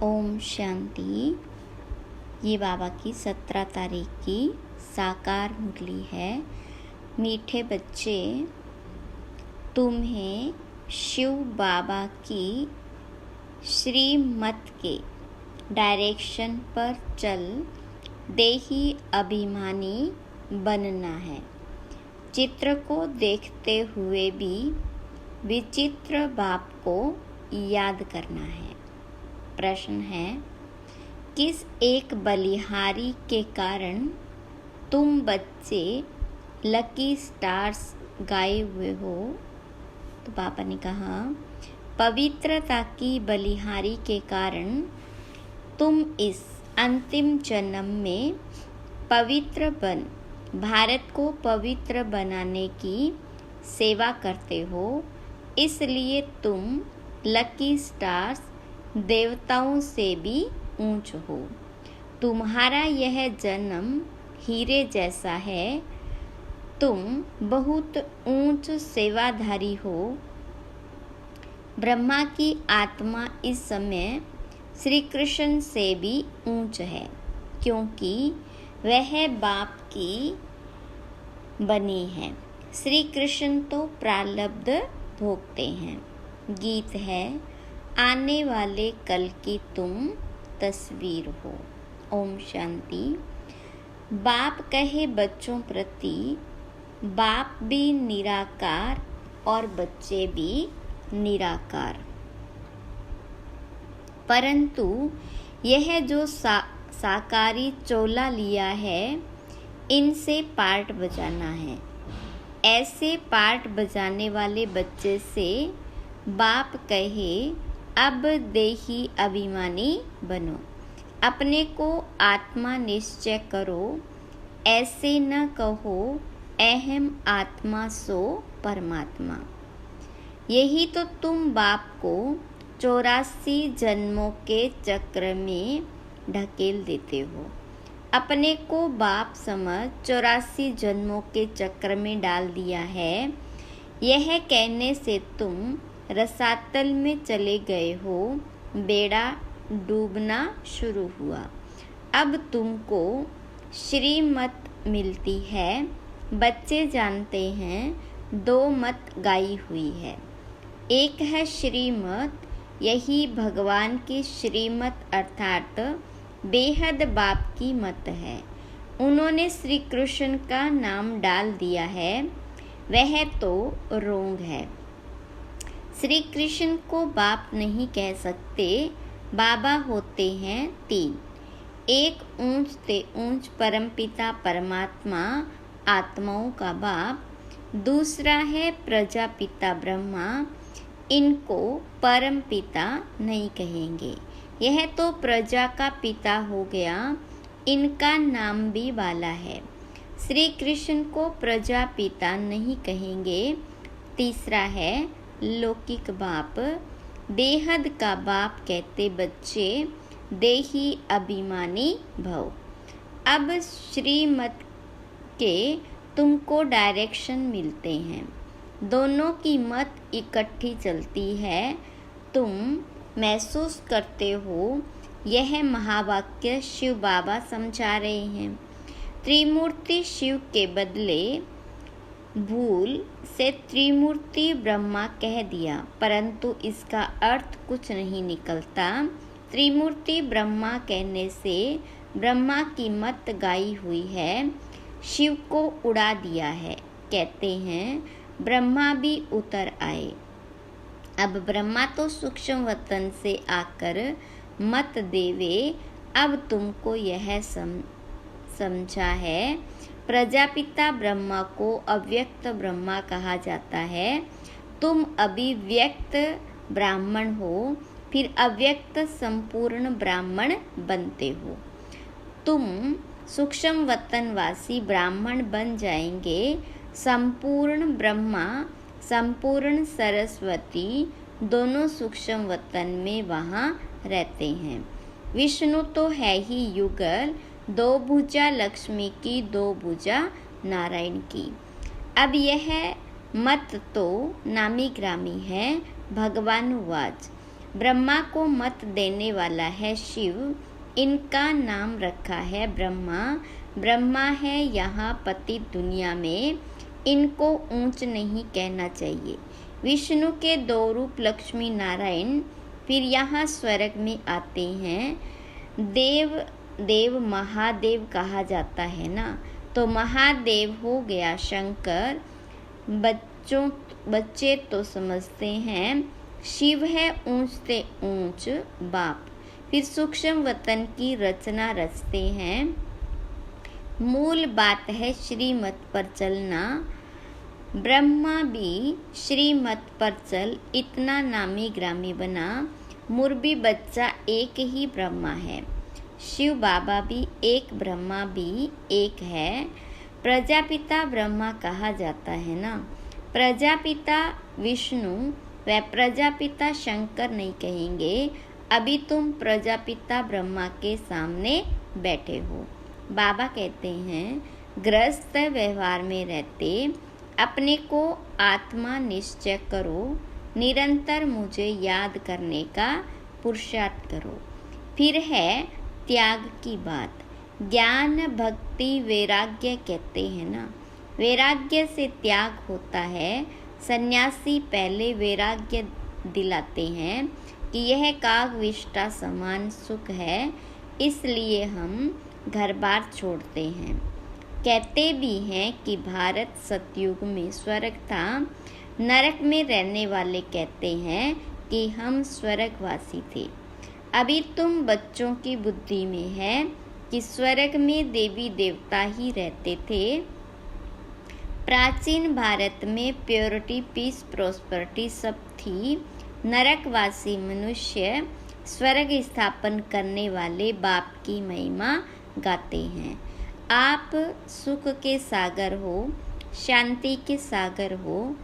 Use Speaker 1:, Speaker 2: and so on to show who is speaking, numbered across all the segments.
Speaker 1: ओम शांति। ये बाबा की 17 तारीख की साकार मुरली है। मीठे बच्चे, तुम्हें शिव बाबा की श्रीमत के डायरेक्शन पर चल देही अभिमानी बनना है। चित्र को देखते हुए भी विचित्र बाप को याद करना है। प्रश्न है, किस एक बलिहारी के कारण तुम बच्चे लकी स्टार्स गाए हुए हो? तो पापा ने कहा, पवित्रता की बलिहारी के कारण तुम इस अंतिम जन्म में पवित्र बन भारत को पवित्र बनाने की सेवा करते हो। इसलिए तुम लकी स्टार्स देवताओं से भी ऊंच हो। तुम्हारा यह जन्म हीरे जैसा है। तुम बहुत ऊंच सेवाधारी हो। ब्रह्मा की आत्मा इस समय श्री कृष्ण से भी ऊंच है, क्योंकि वह बाप की बनी है। श्री कृष्ण तो प्रारब्ध भोगते हैं। गीत है, आने वाले कल की तुम तस्वीर हो। ओम शांति। बाप कहे बच्चों प्रति, बाप भी निराकार और बच्चे भी निराकार, परंतु यह जो साकारी चोला लिया है, इनसे पार्ट बजाना है। ऐसे पार्ट बजाने वाले बच्चे से बाप कहे, अब देही अभिमानी बनो। अपने को आत्मा निश्चय करो। ऐसे न कहो अहम आत्मा सो परमात्मा। यही तो तुम बाप को 84 जन्मों के चक्र में ढकेल देते हो। अपने को बाप समझ 84 जन्मों के चक्र में डाल दिया है। यह कहने से तुम रसातल में चले गए हो। बेड़ा डूबना शुरू हुआ। अब तुमको श्रीमत मिलती है। बच्चे जानते हैं 2 मत गाई हुई है। एक है श्रीमत, यही भगवान की श्रीमत अर्थात बेहद बाप की मत है। उन्होंने श्री कृष्ण का नाम डाल दिया है, वह तो रोंग है। श्री कृष्ण को बाप नहीं कह सकते। बाबा होते हैं 3। एक ऊंच ते ऊंच परमपिता परमात्मा, आत्माओं का बाप। दूसरा है प्रजापिता ब्रह्मा। इनको परमपिता नहीं कहेंगे, यह तो प्रजा का पिता हो गया। इनका नाम भी वाला है। श्री कृष्ण को प्रजापिता नहीं कहेंगे। तीसरा है लौकिक बाप, बेहद का बाप कहते बच्चे देही अभिमानी भव। अब श्रीमत के तुमको डायरेक्शन मिलते हैं। दोनों की मत इकट्ठी चलती है। तुम महसूस करते हो, यह महावाक्य शिव बाबा समझा रहे हैं। त्रिमूर्ति शिव के बदले भूल से त्रिमूर्ति ब्रह्मा कह दिया, परंतु इसका अर्थ कुछ नहीं निकलता। त्रिमूर्ति ब्रह्मा कहने से ब्रह्मा की मत गाई हुई है, शिव को उड़ा दिया है। कहते हैं ब्रह्मा भी उतर आए। अब ब्रह्मा तो सूक्ष्म वतन से आकर मत देवे। अब तुमको यह समझा है, प्रजापिता ब्रह्मा को अव्यक्त ब्रह्मा कहा जाता है। तुम अभी व्यक्त ब्राह्मण हो, फिर अव्यक्त संपूर्ण ब्राह्मण बनते हो। तुम सूक्ष्म वतनवासी ब्राह्मण बन जाएंगे। संपूर्ण ब्रह्मा, संपूर्ण सरस्वती दोनों सूक्ष्म वतन में वहाँ रहते हैं। विष्णु तो है ही युगल, 2 भुजा लक्ष्मी की, 2 भुजा नारायण की। अब यह मत तो नामी ग्रामी है। भगवान वाच, ब्रह्मा को मत देने वाला है शिव, इनका नाम रखा है ब्रह्मा। ब्रह्मा है यहाँ पतित दुनिया में, इनको ऊंच नहीं कहना चाहिए। विष्णु के 2 रूप लक्ष्मी नारायण फिर यहाँ स्वर्ग में आते हैं। देव महादेव कहा जाता है ना, तो महादेव हो गया शंकर। बच्चे तो समझते हैं शिव है ऊंच से ऊंच बाप। फिर सूक्ष्म वतन की रचना रचते हैं। मूल बात है श्रीमत पर चलना। ब्रह्मा भी श्रीमत पर चल इतना नामी ग्रामी बना। मुरबी बच्चा एक ही ब्रह्मा है। शिव बाबा भी एक, ब्रह्मा भी एक है। प्रजापिता ब्रह्मा कहा जाता है ना। प्रजापिता विष्णु व प्रजापिता शंकर नहीं कहेंगे। अभी तुम प्रजापिता ब्रह्मा के सामने बैठे हो। बाबा कहते हैं गृहस्थ व्यवहार में रहते अपने को आत्मा निश्चय करो, निरंतर मुझे याद करने का पुरुषार्थ करो। फिर है त्याग की बात। ज्ञान भक्ति वैराग्य कहते हैं ना, वैराग्य से त्याग होता है। सन्यासी पहले वैराग्य दिलाते हैं कि यह कागविष्टा समान सुख है, इसलिए हम घर बार छोड़ते हैं। कहते भी हैं कि भारत सतयुग में स्वर्ग था। नरक में रहने वाले कहते हैं कि हम स्वर्गवासी थे। अभी तुम बच्चों की बुद्धि में है कि स्वर्ग में देवी देवता ही रहते थे। प्राचीन भारत में प्योरिटी, पीस, प्रॉस्पेरिटी सब थी। नरकवासी मनुष्य स्वर्ग स्थापन करने वाले बाप की महिमा गाते हैं। आप सुख के सागर हो, शांति के सागर हो।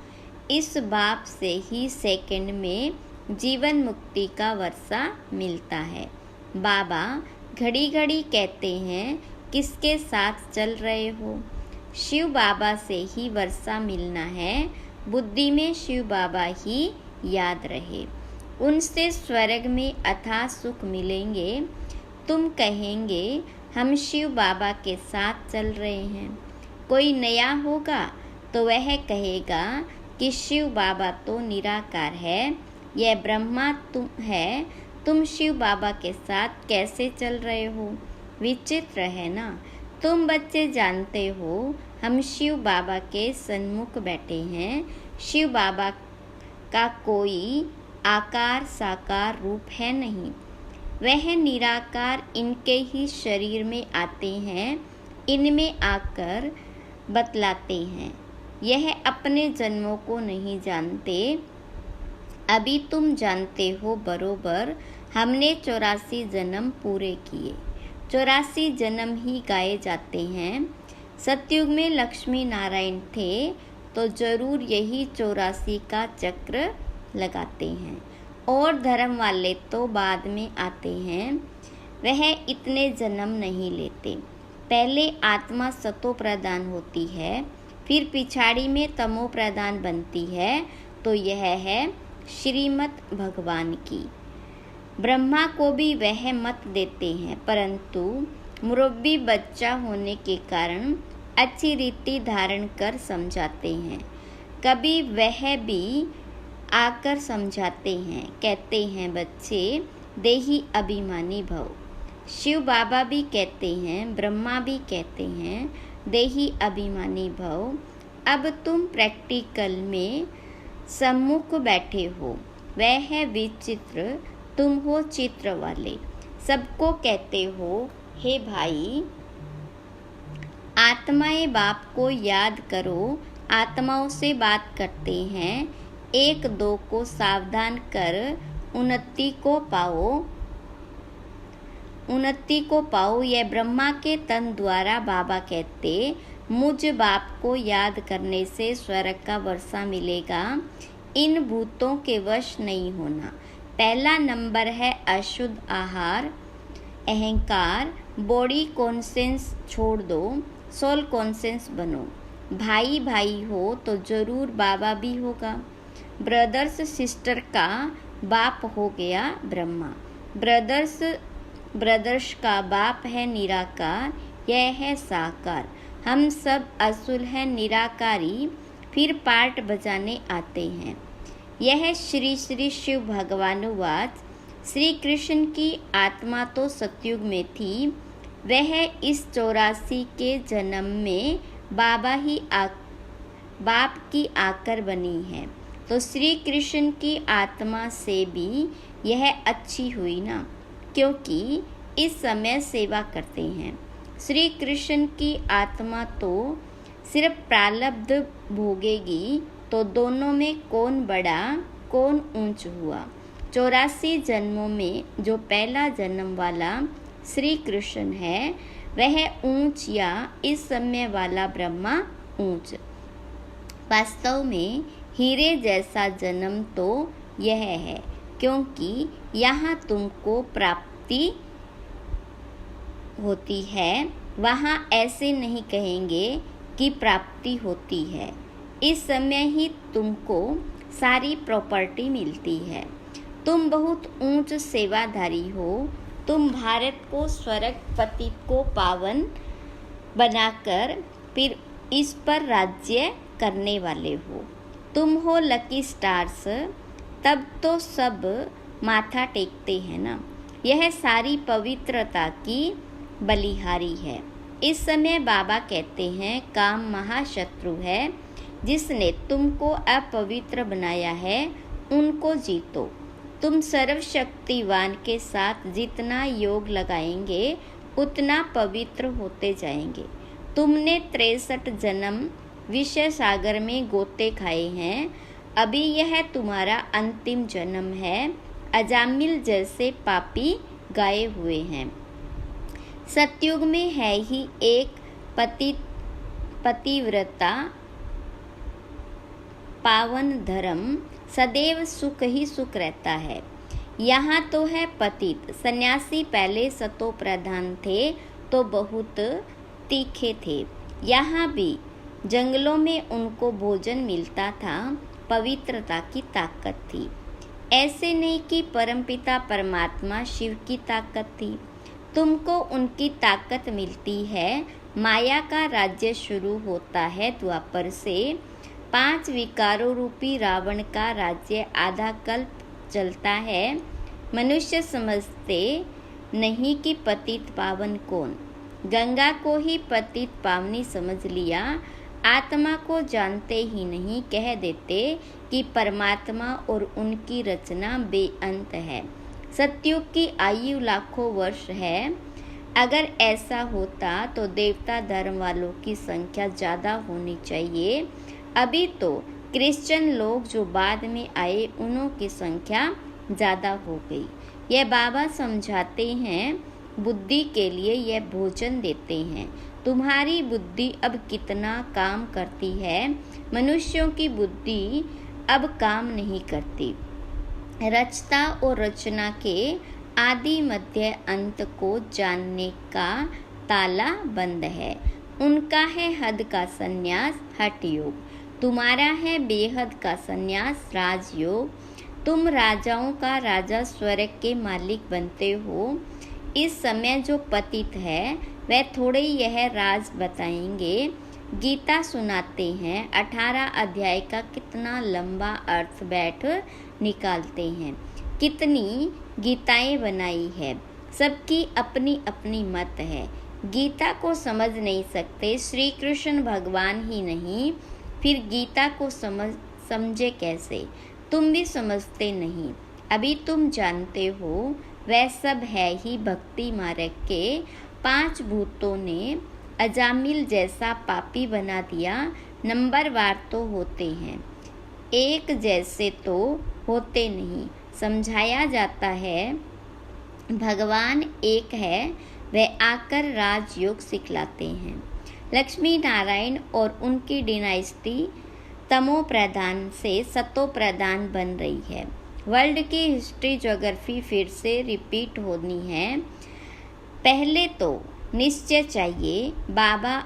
Speaker 1: इस बाप से ही सेकंड में जीवन मुक्ति का वर्षा मिलता है। बाबा घड़ी घड़ी कहते हैं किसके साथ चल रहे हो। शिव बाबा से ही वर्षा मिलना है। बुद्धि में शिव बाबा ही याद रहे, उनसे स्वर्ग में अथाह सुख मिलेंगे। तुम कहेंगे हम शिव बाबा के साथ चल रहे हैं। कोई नया होगा तो वह कहेगा कि शिव बाबा तो निराकार है, यह ब्रह्मा तुम है, तुम शिव बाबा के साथ कैसे चल रहे हो। विचित्र है ना। तुम बच्चे जानते हो हम शिव बाबा के सन्मुख बैठे हैं। शिव बाबा का कोई आकार साकार रूप है नहीं, वह निराकार इनके ही शरीर में आते हैं, इनमें आकर बतलाते हैं। यह अपने जन्मों को नहीं जानते। अभी तुम जानते हो बरोबर, हमने 84 जन्म पूरे किए। 84 जन्म ही गाए जाते हैं। सतयुग में लक्ष्मी नारायण थे तो जरूर यही 84 का चक्र लगाते हैं। और धर्म वाले तो बाद में आते हैं, वह इतने जन्म नहीं लेते। पहले आत्मा सतो प्रधान होती है, फिर पिछाड़ी में तमो प्रधान बनती है। तो यह है श्रीमत भगवान की। ब्रह्मा को भी वह मत देते हैं, परंतु मुरब्बी बच्चा होने के कारण अच्छी रीति धारण कर समझाते हैं। कभी वह भी आकर समझाते हैं, कहते हैं बच्चे देही अभिमानी भव। शिव बाबा भी कहते हैं, ब्रह्मा भी कहते हैं देही अभिमानी भव। अब तुम प्रैक्टिकल में सम्मुख बैठे हो, वह है विचित्र, तुम हो चित्र वाले। सबको कहते हो हे भाई आत्माएं बाप को याद करो। आत्माओं से बात करते हैं, एक दो को सावधान कर उन्नति को पाओ। यह ब्रह्मा के तन द्वारा बाबा कहते, मुझ बाप को याद करने से स्वर्ग का वर्षा मिलेगा। इन भूतों के वश नहीं होना। पहला नंबर है अशुद्ध आहार, अहंकार। बॉडी कॉन्सेंस छोड़ दो, सोल कॉन्सेंस बनो। भाई भाई हो तो जरूर बाबा भी होगा। ब्रदर्स सिस्टर का बाप हो गया ब्रह्मा। ब्रदर्स का बाप है निराकार, यह है साकार। हम सब असुर है निराकारी, फिर पार्ट बजाने आते हैं। यह श्री श्री शिव भगवानुवाच। श्री कृष्ण की आत्मा तो सतयुग में थी, वह इस 84 के जन्म में बाप की आकर बनी है। तो श्री कृष्ण की आत्मा से भी यह अच्छी हुई ना, क्योंकि इस समय सेवा करते हैं। श्री कृष्ण की आत्मा तो सिर्फ प्रारब्ध भोगेगी, तो दोनों में कौन बड़ा कौन ऊंच हुआ। 84 जन्मों में जो पहला जन्म वाला श्री कृष्ण है वह ऊंच, या इस समय वाला ब्रह्मा ऊंच। वास्तव में हीरे जैसा जन्म तो यह है, क्योंकि यहाँ तुमको प्राप्ति होती है, वहाँ ऐसे नहीं कहेंगे कि प्राप्ति होती है। इस समय ही तुमको सारी प्रॉपर्टी मिलती है। तुम बहुत ऊंच सेवाधारी हो। तुम भारत को स्वर्ग, पतित को पावन बनाकर फिर इस पर राज्य करने वाले हो। तुम हो लकी स्टार्स, तब तो सब माथा टेकते हैं ना। यह सारी पवित्रता की बलिहारी है। इस समय बाबा कहते हैं काम महाशत्रु है, जिसने तुमको अपवित्र बनाया है उनको जीतो। तुम सर्वशक्तिवान के साथ जितना योग लगाएंगे उतना पवित्र होते जाएंगे। तुमने 63 जन्म विषय सागर में गोते खाए हैं, अभी यह तुम्हारा अंतिम जन्म है। अजामिल जैसे पापी गाए हुए हैं। सतयुग में है ही एक पतिव्रता पावन धर्म, सदैव सुख ही सुख रहता है। यहाँ तो है पतित। सन्यासी पहले सतो प्रधान थे तो बहुत तीखे थे। यहाँ भी जंगलों में उनको भोजन मिलता था, पवित्रता की ताकत थी। ऐसे नहीं कि परमपिता परमात्मा शिव की ताकत थी। तुमको उनकी ताकत मिलती है। माया का राज्य शुरू होता है द्वापर से। 5 विकारों रूपी रावण का राज्य आधा कल्प चलता है। मनुष्य समझते नहीं कि पतित पावन कौन। गंगा को ही पतित पावनी समझ लिया। आत्मा को जानते ही नहीं, कह देते कि परमात्मा और उनकी रचना बेअंत है। सतयुग की आयु लाखों वर्ष है। अगर ऐसा होता तो देवता धर्म वालों की संख्या ज़्यादा होनी चाहिए। अभी तो क्रिश्चियन लोग जो बाद में आए उन्हों की संख्या ज़्यादा हो गई। यह बाबा समझाते हैं, बुद्धि के लिए यह भोजन देते हैं। तुम्हारी बुद्धि अब कितना काम करती है। मनुष्यों की बुद्धि अब काम नहीं करती। रचता और रचना के आदि मध्य अंत को जानने का ताला बंद है। उनका है हद का संन्यास हठ योग, तुम्हारा है बेहद का संन्यास राजयोग। तुम राजाओं का राजा स्वर्ग के मालिक बनते हो। इस समय जो पतित है वह थोड़े यह राज बताएंगे। गीता सुनाते हैं। 18 अध्याय का कितना लंबा अर्थ बैठ निकालते हैं। कितनी गीताएं बनाई है, सबकी अपनी अपनी मत है। गीता को समझ नहीं सकते श्री कृष्ण भगवान ही नहीं, फिर गीता को समझे कैसे। तुम भी समझते नहीं। अभी तुम जानते हो वह सब है ही भक्ति मार्ग के। 5 भूतों ने अजामिल जैसा पापी बना दिया। नंबरवार तो होते हैं, एक जैसे तो होते नहीं। समझाया जाता है भगवान एक है, वह आकर राजयोग सिखलाते हैं। लक्ष्मी नारायण और उनकी डिनाइस्टी तमो प्रधान से सतो प्रधान बन रही है। वर्ल्ड की हिस्ट्री ज्योग्राफी फिर से रिपीट होनी है। पहले तो निश्चय चाहिए बाबा,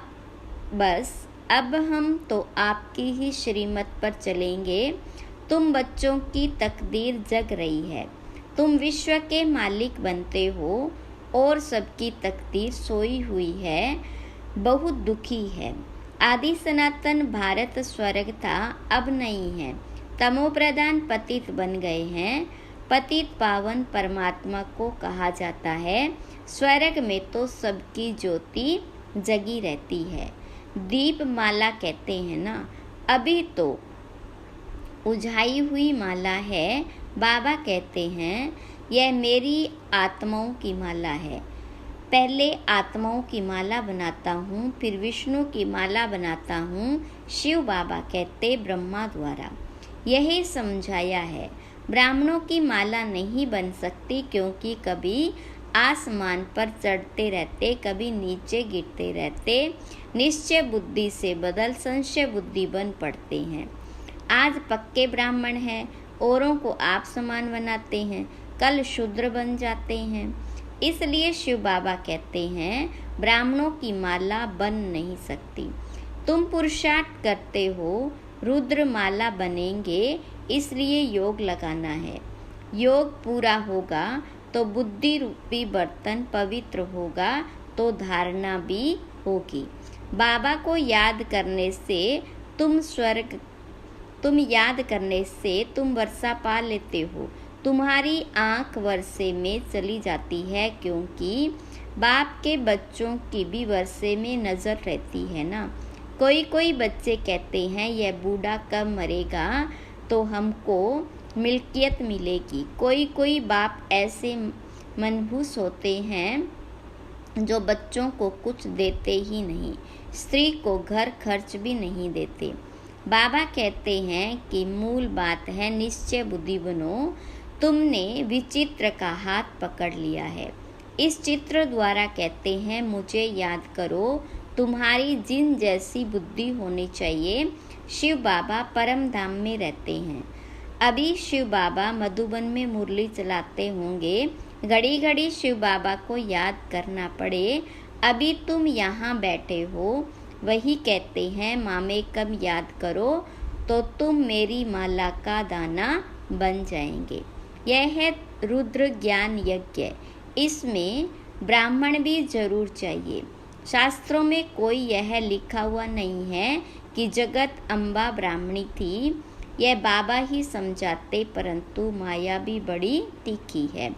Speaker 1: बस अब हम तो आपकी ही श्रीमत पर चलेंगे। तुम बच्चों की तकदीर जग रही है। तुम विश्व के मालिक बनते हो और सबकी तकदीर सोई हुई है, बहुत दुखी है। आदि सनातन भारत स्वर्ग था, अब नहीं है। तमो प्रधान पतित बन गए हैं। पतित पावन परमात्मा को कहा जाता है। स्वर्ग में तो सबकी ज्योति जगी रहती है। दीप माला कहते हैं ना, अभी तो उझाई हुई माला है। बाबा कहते हैं यह मेरी आत्माओं की माला है। पहले आत्माओं की माला बनाता हूँ, फिर विष्णु की माला बनाता हूँ। शिव बाबा कहते ब्रह्मा द्वारा यही समझाया है। ब्राह्मणों की माला नहीं बन सकती, क्योंकि कभी आसमान पर चढ़ते रहते, कभी नीचे गिरते रहते। निश्चय बुद्धि से बदल संशय बुद्धि बन पड़ते हैं। आज पक्के ब्राह्मण हैं, औरों को आप समान बनाते हैं, कल शूद्र बन जाते हैं। इसलिए शिव बाबा कहते हैं ब्राह्मणों की माला बन नहीं सकती। तुम पुरुषार्थ करते हो, रुद्र माला बनेंगे, इसलिए योग लगाना है। योग पूरा होगा तो बुद्धि रूपी बर्तन पवित्र होगा, तो धारणा भी होगी। बाबा को याद करने से तुम वर्षा पा लेते हो। तुम्हारी आँख वर्षे में चली जाती है, क्योंकि बाप के बच्चों की भी वर्षे में नज़र रहती है ना। कोई बच्चे कहते हैं यह बूढ़ा कब मरेगा तो हमको मिल्कियत मिलेगी। कोई बाप ऐसे मनहूस होते हैं जो बच्चों को कुछ देते ही नहीं, स्त्री को घर खर्च भी नहीं देते। बाबा कहते हैं कि मूल बात है निश्चय बुद्धि बनो। तुमने विचित्र का हाथ पकड़ लिया है। इस चित्र द्वारा कहते हैं मुझे याद करो, तुम्हारी जिन जैसी बुद्धि होनी चाहिए। शिव बाबा परम धाम में रहते हैं। अभी शिव बाबा मधुबन में मुरली चलाते होंगे। घड़ी घड़ी शिव बाबा को याद करना पड़े। अभी तुम यहाँ बैठे हो, वही कहते हैं मामे कब याद करो तो तुम मेरी माला का दाना बन जाएंगे। यह है रुद्र ज्ञान यज्ञ। इसमें ब्राह्मण भी जरूर चाहिए। शास्त्रों में कोई यह लिखा हुआ नहीं है कि जगत अम्बा ब्राह्मणी थी। यह बाबा ही समझाते, परंतु माया भी बड़ी तीखी है।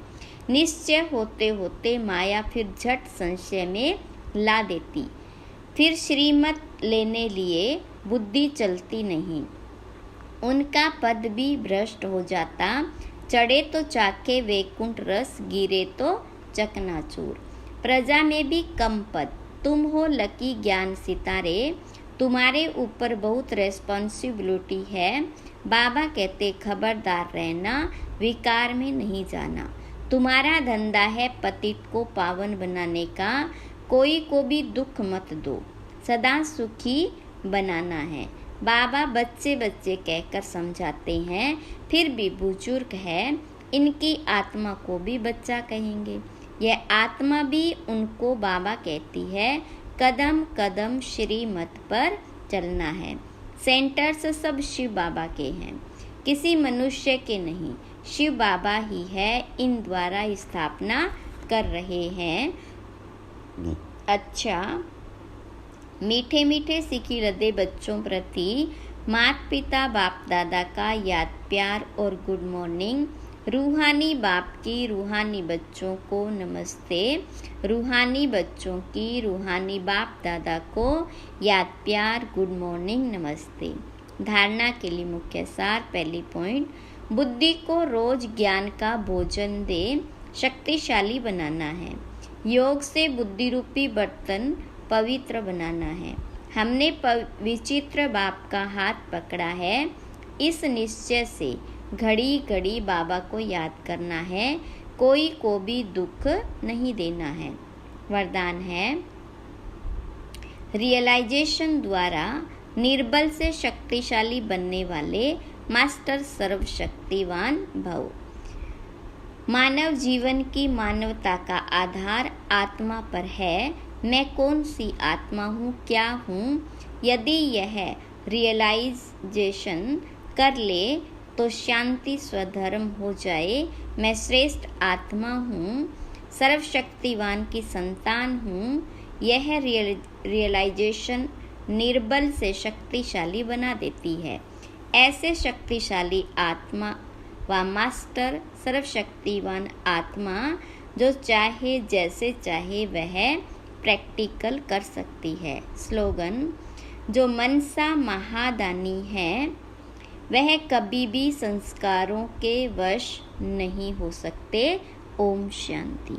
Speaker 1: निश्चय होते होते माया फिर झट संशय में ला देती। फिर श्रीमत लेने लिए बुद्धि चलती नहीं। उनका पद भी भ्रष्ट हो जाता। चढ़े तो चाके वैकुंठ रस, गिरे तो चकनाचूर। प्रजा में भी कम पद। तुम हो लकी ज्ञान सितारे, तुम्हारे ऊपर बहुत रेस्पॉन्सिबिलिटी है। बाबा कहते खबरदार रहना, विकार में नहीं जाना। तुम्हारा धंधा है पतित को पावन बनाने का। कोई को भी दुख मत दो, सदा सुखी बनाना है। बाबा बच्चे बच्चे कहकर समझाते हैं, फिर भी बुजुर्ग है, इनकी आत्मा को भी बच्चा कहेंगे। यह आत्मा भी उनको बाबा कहती है। कदम कदम श्रीमत पर चलना है। सेंटर्स सब शिव बाबा के हैं, किसी मनुष्य के नहीं। शिव बाबा ही है इन द्वारा स्थापना कर रहे हैं। अच्छा, मीठे मीठे सिखी लदे बच्चों प्रति माता पिता बाप दादा का याद प्यार और गुड मॉर्निंग। रूहानी बाप की रूहानी बच्चों को नमस्ते। रूहानी बच्चों की रूहानी बाप दादा को याद प्यार गुड मॉर्निंग नमस्ते। धारणा के लिए मुख्य सार। पहली पॉइंट, बुद्धि को रोज ज्ञान का भोजन दे, शक्तिशाली बनाना है। योग से बुद्धि रूपी बर्तन पवित्र बनाना है। हमने विचित्र बाप का हाथ पकड़ा है। इस निश्चय से घड़ी घड़ी बाबा को याद करना है। कोई को भी दुख नहीं देना है। वरदान है, रियलाइजेशन द्वारा निर्बल से शक्तिशाली बनने वाले मास्टर सर्वशक्तिवान भव। मानव जीवन की मानवता का आधार आत्मा पर है। मैं कौन सी आत्मा हूँ, क्या हूँ? यदि यह रियलाइजेशन कर ले तो शांति स्वधर्म हो जाए। मैं श्रेष्ठ आत्मा हूँ, सर्वशक्तिवान की संतान हूँ। यह रियलाइजेशन निर्बल से शक्तिशाली बना देती है। ऐसे शक्तिशाली आत्मा व मास्टर सर्वशक्तिवान आत्मा जो चाहे जैसे चाहे वह प्रैक्टिकल कर सकती है। स्लोगन: जो मनसा महादानी है वह कभी भी संस्कारों के वश नहीं हो सकते। ओम शांति।